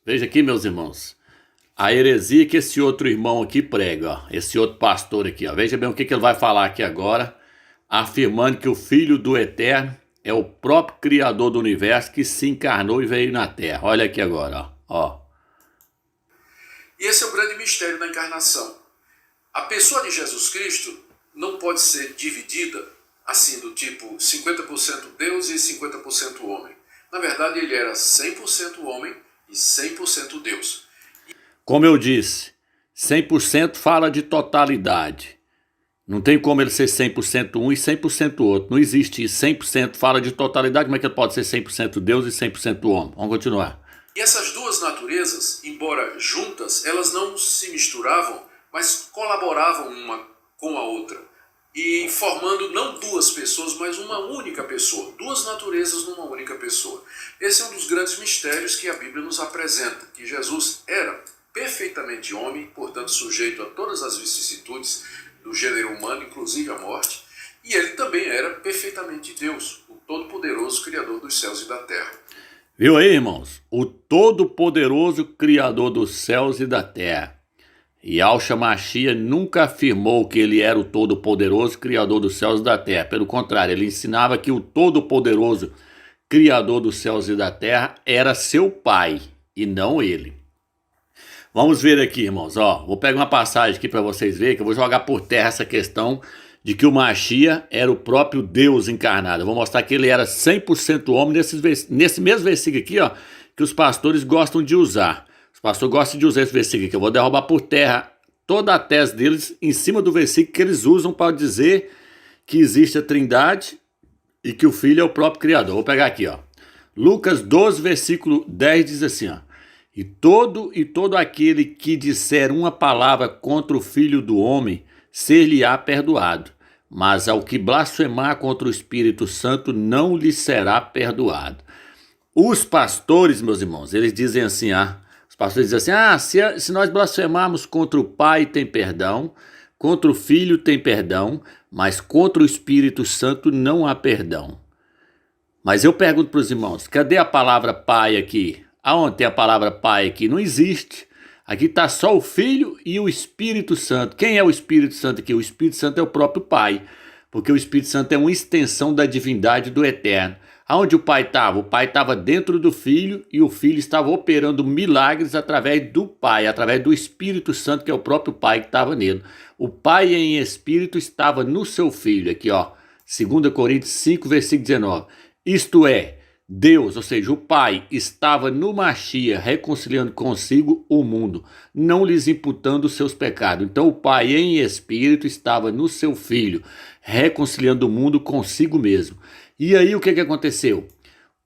Veja aqui, meus irmãos, a heresia que esse outro irmão aqui prega, ó, esse outro pastor aqui, ó. Veja bem o que ele vai falar aqui agora, afirmando que o Filho do Eterno é o próprio Criador do Universo que se encarnou e veio na Terra. Olha aqui agora, ó. E esse é o grande mistério da encarnação. A pessoa de Jesus Cristo não pode ser dividida assim do tipo 50% Deus e 50% homem. Na verdade, ele era 100% homem e 100% Deus. Como eu disse, 100% fala de totalidade. Não tem como ele ser 100% um e 100% outro. Não existe isso. 100% fala de totalidade, como é que ele pode ser 100% Deus e 100% homem? Vamos continuar. E essas duas naturezas, embora juntas, elas não se misturavam, mas colaboravam uma com a outra. E formando não duas pessoas, mas uma única pessoa. Duas naturezas numa única pessoa. Esse é um dos grandes mistérios que a Bíblia nos apresenta, que Jesus era perfeitamente homem, portanto sujeito a todas as vicissitudes do gênero humano, inclusive a morte, e ele também era perfeitamente Deus, o Todo-Poderoso Criador dos céus e da terra. Viu aí, irmãos? O Todo-Poderoso Criador dos céus e da terra. Yahshua Mashiach nunca afirmou que ele era o Todo-Poderoso Criador dos céus e da terra. Pelo contrário, ele ensinava que o Todo-Poderoso Criador dos céus e da terra era seu pai e não ele. Vamos ver aqui, irmãos, ó, vou pegar uma passagem aqui para vocês verem, que eu vou jogar por terra essa questão de que o Mashiach era o próprio Deus encarnado. Eu vou mostrar que ele era 100% homem nesse mesmo versículo aqui, ó, que os pastores gostam de usar. Os pastores gostam de usar esse versículo aqui. Eu vou derrubar por terra toda a tese deles em cima do versículo que eles usam para dizer que existe a Trindade e que o Filho é o próprio Criador. Vou pegar aqui, ó. Lucas 12, versículo 10 diz assim, ó. E todo aquele que disser uma palavra contra o Filho do Homem, ser-lhe-á perdoado. Mas ao que blasfemar contra o Espírito Santo, não lhe será perdoado. Os pastores, meus irmãos, eles dizem assim, os pastores dizem assim, se nós blasfemarmos contra o Pai tem perdão, contra o Filho tem perdão, mas contra o Espírito Santo não há perdão. Mas eu pergunto para os irmãos, cadê a palavra Pai aqui? Aonde tem a palavra Pai aqui? Não existe. Aqui está só o Filho e o Espírito Santo. Quem é o Espírito Santo aqui? O Espírito Santo é o próprio Pai, porque o Espírito Santo é uma extensão da divindade do Eterno. Aonde o Pai estava? O Pai estava dentro do Filho e o Filho estava operando milagres através do Pai, através do Espírito Santo, que é o próprio Pai que estava nele. O Pai em Espírito estava no seu Filho. Aqui, ó, 2 Coríntios 5, versículo 19. Isto é, Deus, ou seja, o Pai, estava no Mashiach reconciliando consigo o mundo, não lhes imputando os seus pecados. Então o Pai em Espírito estava no seu Filho, reconciliando o mundo consigo mesmo. E aí o que aconteceu?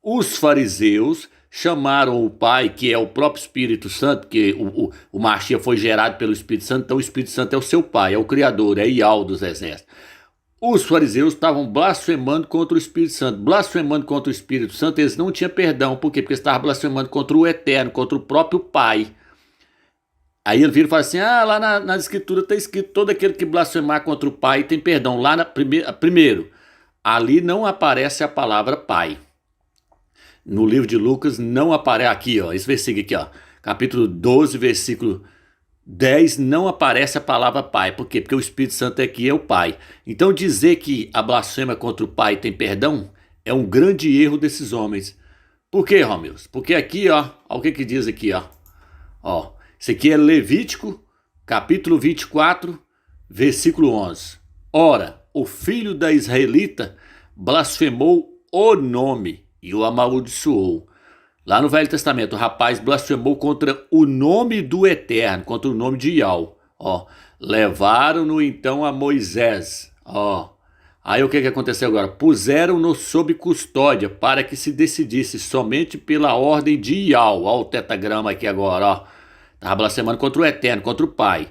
Os fariseus chamaram o Pai, que é o próprio Espírito Santo, porque o Mashiach foi gerado pelo Espírito Santo, então o Espírito Santo é o seu Pai, é o Criador, é Yahweh dos exércitos. Os fariseus estavam blasfemando contra o Espírito Santo. Blasfemando contra o Espírito Santo, eles não tinham perdão. Por quê? Porque eles estavam blasfemando contra o Eterno, contra o próprio Pai. Aí ele vira e fala assim, lá na escritura está escrito, todo aquele que blasfemar contra o Pai tem perdão. Lá primeiro, ali não aparece a palavra Pai. No livro de Lucas não aparece, aqui ó, esse versículo aqui ó, capítulo 12, versículo 10, não aparece a palavra Pai. Por quê? Porque o Espírito Santo aqui é o Pai. Então dizer que a blasfêmia contra o Pai tem perdão é um grande erro desses homens. Por quê, Romeus? Porque aqui, ó, olha o que diz aqui, ó. Isso aqui é Levítico, capítulo 24, versículo 11. Ora, o filho da israelita blasfemou o nome e o amaldiçoou. Lá no Velho Testamento, o rapaz blasfemou contra o nome do Eterno, contra o nome de Yahweh. Levaram-no então a Moisés. Aí o que aconteceu agora? Puseram-no sob custódia para que se decidisse somente pela ordem de Yahweh. Ó o tetagrama aqui agora, Estava blasfemando contra o Eterno, contra o Pai.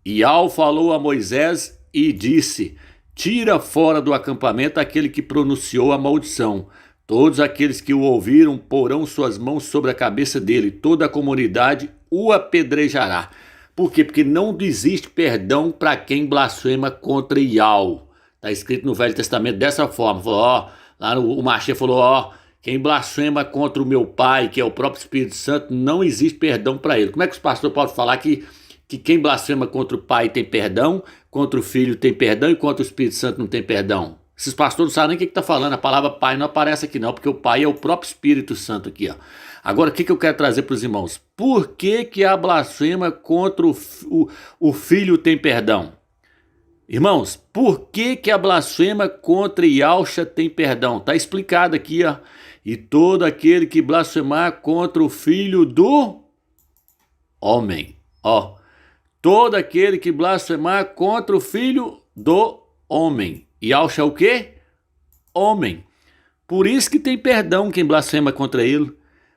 Yahweh falou a Moisés e disse, tira fora do acampamento aquele que pronunciou a maldição. Todos aqueles que o ouviram porão suas mãos sobre a cabeça dele, toda a comunidade o apedrejará. Por quê? Porque não existe perdão para quem blasfema contra Yahweh. Está escrito no Velho Testamento dessa forma. Falou, lá o Mashiach falou, Quem blasfema contra o meu Pai, que é o próprio Espírito Santo, não existe perdão para ele. Como é que os pastores podem falar que quem blasfema contra o Pai tem perdão, contra o Filho tem perdão e contra o Espírito Santo não tem perdão? Esses pastores não sabem nem o que está falando. A palavra Pai não aparece aqui não, porque o Pai é o próprio Espírito Santo aqui, ó. Agora, o que eu quero trazer para os irmãos? Por que a blasfema contra o Filho tem perdão? Irmãos, por que a blasfema contra Yahshua tem perdão? Está explicado aqui, ó. E todo aquele que blasfemar contra o Filho do homem, ó. Todo aquele que blasfemar contra o Filho do homem. Yahshua é o quê? Homem. Por isso que tem perdão quem blasfema contra ele.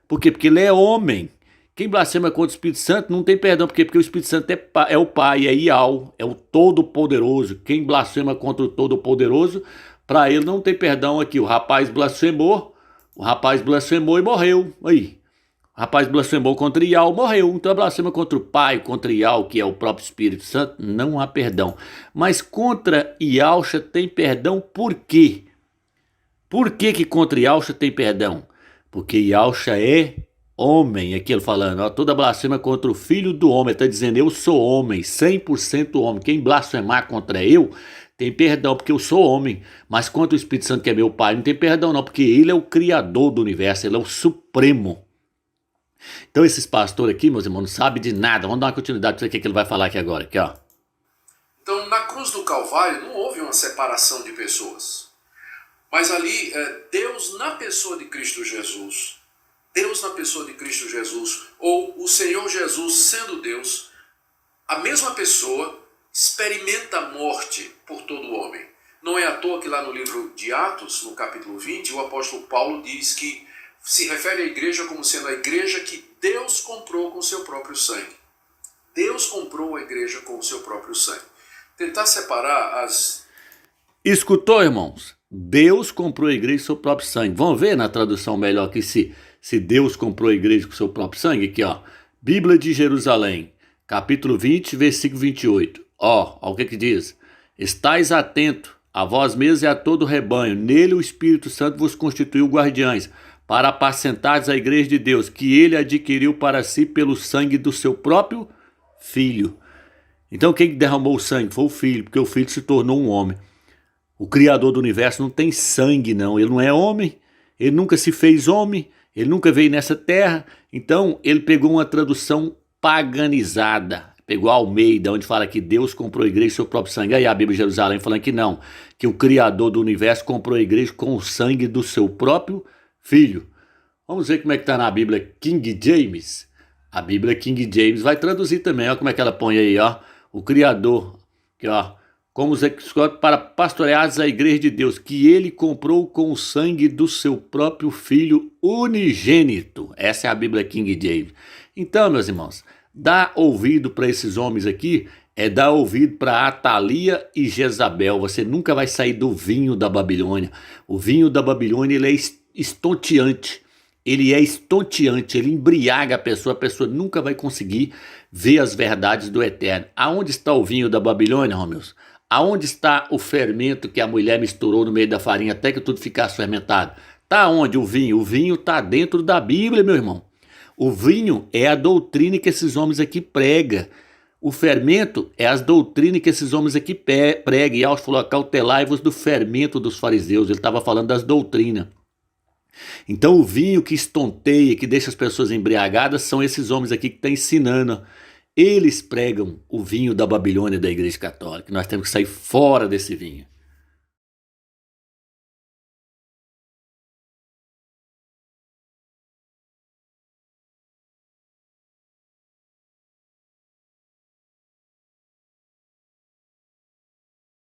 Por quê? Porque ele é homem. Quem blasfema contra o Espírito Santo não tem perdão. Por quê? Porque o Espírito Santo é o Pai, é Yahweh, é o Todo-Poderoso. Quem blasfema contra o Todo-Poderoso, para ele não tem perdão aqui. O rapaz blasfemou e morreu. Aí. O rapaz blasfemou contra Yahweh, morreu. Então blasfema contra o Pai, contra Yahweh, que é o próprio Espírito Santo, não há perdão. Mas contra Yahshua tem perdão por quê? Por que contra Yahshua tem perdão? Porque Yahshua é homem, aquilo falando, ó, toda blasfema contra o Filho do homem, está dizendo, eu sou homem, 100% homem, quem blasfemar contra eu, tem perdão, porque eu sou homem, mas contra o Espírito Santo, que é meu Pai, não tem perdão não, porque ele é o Criador do universo, ele é o Supremo. Então esses pastores aqui, meus irmãos, não sabem de nada, vamos dar uma continuidade para ver o que ele vai falar aqui agora, aqui ó. Então na cruz do Calvário não houve uma separação de pessoas, mas ali Deus na pessoa de Cristo Jesus, ou o Senhor Jesus sendo Deus, a mesma pessoa experimenta a morte por todo homem. Não é à toa que lá no livro de Atos, no capítulo 20, o apóstolo Paulo diz que se refere à igreja como sendo a igreja que Deus comprou com o seu próprio sangue. Deus comprou a igreja com o seu próprio sangue. Tentar separar as... Escutou, irmãos? Deus comprou a igreja com o seu próprio sangue. Vamos ver na tradução melhor aqui se Deus comprou a igreja com o seu próprio sangue? Aqui, ó. Bíblia de Jerusalém, capítulo 20, versículo 28. Ó, o que diz? Estais atento a vós mesmos e a todo o rebanho. Nele o Espírito Santo vos constituiu guardiães, para apacentardes a igreja de Deus, que ele adquiriu para si pelo sangue do seu próprio Filho. Então quem derramou o sangue foi o Filho, porque o Filho se tornou um homem. O Criador do universo não tem sangue não, ele não é homem, ele nunca se fez homem, ele nunca veio nessa terra, então ele pegou uma tradução paganizada, pegou a Almeida, onde fala que Deus comprou a igreja com seu próprio sangue, aí a Bíblia de Jerusalém falando que não, que o Criador do universo comprou a igreja com o sangue do seu próprio Filho. Vamos ver como é que está na Bíblia King James. A Bíblia King James vai traduzir também, ó, como é que ela põe aí, ó, o Criador, que ó, como os escolhe para pastoreares a igreja de Deus, que ele comprou com o sangue do seu próprio Filho unigênito. Essa é a Bíblia King James. Então, meus irmãos, dá ouvido para esses homens aqui, dar ouvido para Atalia e Jezabel. Você nunca vai sair do vinho da Babilônia. O vinho da Babilônia, ele é estonteante. Ele é estonteante, ele embriaga a pessoa nunca vai conseguir ver as verdades do Eterno. Aonde está o vinho da Babilônia, Romeus? Aonde está o fermento que a mulher misturou no meio da farinha até que tudo ficasse fermentado? Está onde o vinho? O vinho está dentro da Bíblia, meu irmão. O vinho é a doutrina que esses homens aqui pregam. O fermento é as doutrinas que esses homens aqui pregam. E Yahshua falou, cautelai-vos do fermento dos fariseus. Ele estava falando das doutrinas. Então o vinho que estonteia, que deixa as pessoas embriagadas, são esses homens aqui que estão ensinando. Eles pregam o vinho da Babilônia da Igreja Católica. Nós temos que sair fora desse vinho.